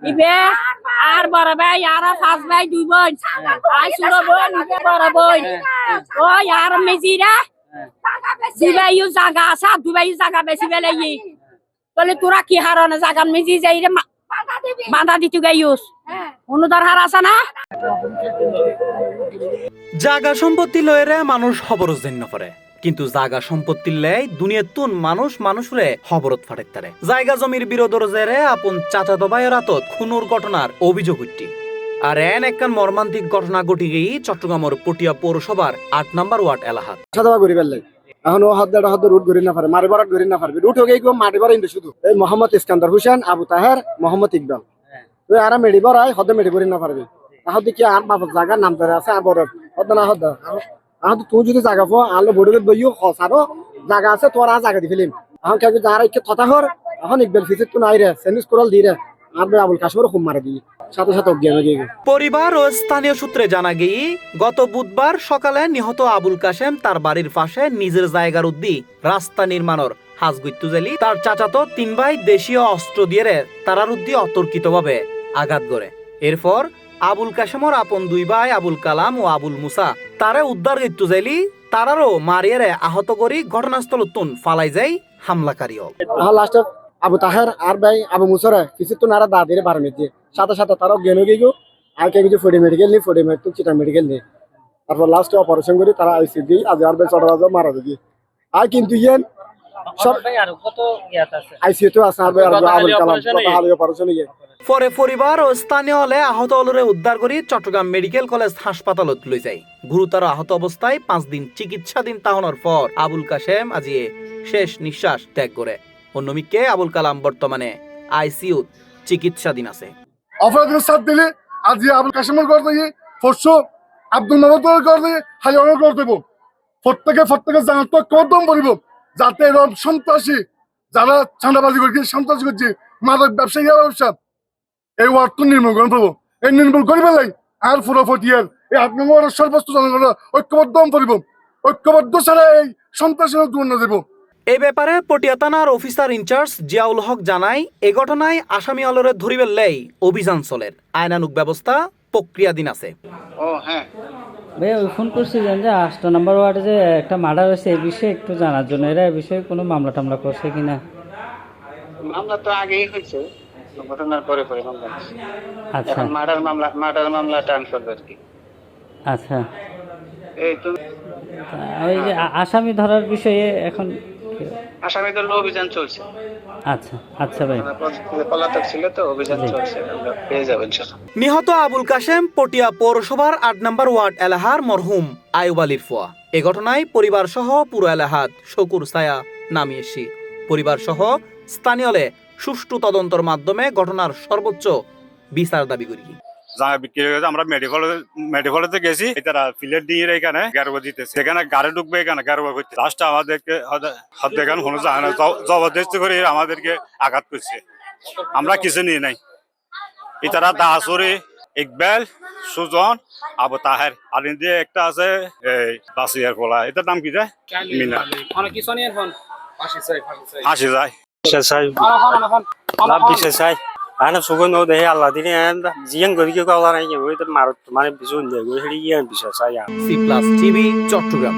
ইবে আর বড় ভাই আর পাঁচ ভাই দুই বোন আই ছোট বোন ইবে বড় বোন ওই আর মেজিরা দুবাই জায়গা আছে দুবাই জায়গা বেশি বেলে বলে তোরা কি হারানো জায়গা মেজি যাই রে বাঁধা দিতে গাইস অনুদার হার আছে না জাগা সম্পত্তি লয়েরে মানুষ খবরজ জন্য পড়ে কিন্তু জাগা সম্পত্তি লাই দুনিয়ার তুন মানুষরে খবরত ফাটাইতে পারে জায়গা জমির বিরোধর জেরে আপন চাচাতো ভাইয়ের হাতত খুনুর ঘটনার অভিযোগ উঠতি আর এন একখান মর্মান্তিক ঘটনা ঘটি গিয়ে চট্টগ্রামের পটিয়া পৌরসভার ৮ নম্বর ওয়ার্ড এলাহাত সাদা করি বেললে এখন ও হাত রুট গরি না পারে মারি বারাত গরি না পারবে রুট হয়ে গিয়ে মারি বারা ইন্দে শুধু এই মোহাম্মদ ইস্কান্দার হোসেন আবু তাহের মোহাম্মদ ইকবাল তুই আর মেডি বারাই হদে মেডি গরি না পারবে আহ দেখি আর বাবার জায়গার নাম ধরে আছে আবর হদ না হদ আহ তুই যদি জায়গা পো আলো বড় বইও খসারো জায়গা আছে তোর আর জায়গা দি ফেলিম এখন কেউ যারা ইচ্ছে কথা হর এখন ইকবাল ফিসিত তো নাই রে সেন্ডিস কোরাল দি রে আর আবুল কাশমের খুব মারা দি সাথে সাথে অজ্ঞান হয়ে গিয়ে পরিবার ও স্থানীয় সূত্রে জানা গিয়ে গত বুধবার সকালে নিহত আবুল কাশেম তার বাড়ির পাশে নিজের জায়গার উদ্দি রাস্তা নির্মাণের হাজগুইতুজালি তার চাচাতো 3 ভাই দেশীয় অস্ত্র দিয়ে তারার উদ্দি অতর্কিতভাবে আঘাত করে এরপর আবুল কাশেমর আপন 2 ভাই আবুল কালাম ও আবুল মুসা তারে উদ্ধার গিতুজালি তারারও মারিয়ারে আহত করি ঘটনাস্থল তুন ফালাই যাই হামলাকারী লাস্টে আবু তাহের আর ভাই আবু মুসরে কিছু তো নারা দাদিরে বারো মিনিট সাথে সাথে তারা জ্ঞান হয়ে গিয়ে আর কে কিছু ফোর্টি মেডিকেল নি ফোর্টি মেডিকেল চিটা মেডিকেল নেই তারপর লাস্টে অপারেশন করি তারা আইসি দিই আজ আর ভাই চড়া বাজা মারা দিই আর কিন্তু ইয়েন সব আইসিইউ তো আছে আর ভাই আবুল কালাম হালি অপারেশন ইয়ে পরে পরিবার ও স্থানীয় হলে আহত হলরে উদ্ধার করি চট্টগ্রাম মেডিকেল কলেজ হাসপাতালত লই যায় গুরুতর আহত অবস্থায় 5 দিন চিকিৎসাধীন তাহনের পর আবুল কাশেম আজিয়ে শেষ নিঃশ্বাস ত্যাগ করে অন্যদিকে আবুল কালাম বর্তমানে আইসিইউ চিকিৎসাধীন আছে অপরাধের সাথ দিলে আজ আবুল কাশেমের ঘর থেকে ফরশো আব্দুল মাহমুদের ঘর থেকে হাইওয়ানের ঘর দেবো প্রত্যেকে জানার তো কদম বলিব যাতে এরকম সন্ত্রাসী যারা চাঁদাবাজি করছে সন্ত্রাসী করছে মাদক ব্যবসায়ী ব্যবসা এই ওয়ার্ড নির্মূল করেন প্রভু এই নির্মূল করিবে লাই আর পুরো ফটিয়ার এই 8 নম্বর সর্বস্ত জনগণের ঐক্যবদ্ধ করিব ঐক্যবদ্ধ ছাড়া এই সন্ত্রাসী দূর না দেব এই ব্যাপারে পটিয়া থানার অফিসার ইনচার্জ জিয়াউল হক জানায় এই ঘটনায় আসামি অলরে ধরিবে লাই অভিযান চলের আইনানুগ ব্যবস্থা প্রক্রিয়াধীন আছে ও হ্যাঁ ভাই ওই ফোন করছিলেন যে 8 নম্বর ওয়ার্ডে যে একটা মার্ডার হয়েছে এই বিষয়ে একটু জানার জন্য এরা এই বিষয়ে কোনো মামলা টামলা করছে কিনা মামলা তো আগেই হয়েছে ঘটনার পরে মামলা আচ্ছা এখন মার্ডার মামলা ট্রান্সফার আর কি আচ্ছা এই তো ওই যে আসামি ধরার বিষয়ে এখন আসামিদের অভিযান চলছে আচ্ছা আচ্ছা ভাই পলাতক ছিল তো অভিযান চলছে আমরা পেয়ে যাবেন নিহত আবুল কাশেম পটিয়া পৌরসভার 8 নম্বর ওয়ার্ড এলাহার মরহুম আয়ুব আলীর ফুয়া এ ঘটনায় পরিবার সহ পুরো এলাহাত শকুর ছায়া নামিয়েছি পরিবার সহ স্থানীয়লে সুষ্ঠু তদন্তের মাধ্যমে ঘটনার সর্বোচ্চ বিচার দাবি করি আমরা মেডিকেলতে গেছি তারা ফিলেট দিয়ে এখানে গ্যারোবা দিতেছে সেখানে গাড়ি ঢুকবে এখানে গ্যারোবা করতে লাস্ট আমাদেরকে দেখান কোনো জবরদস্তি করে আমাদেরকে আঘাত করছে আমরা কিছু নিয়ে নাই তারা দাসরি ইকবাল সুজন আবু তাহের আর দিয়ে একটা আছে এই বাসিয়ার পোলা এটার নাম কি যায় মিনা হাসি যায় ana sugun no de Allah dini anda jiang gori ke kala nai ke oi to marut mane bisun de gori hiri yang bisa saya C+ TV Chittagong.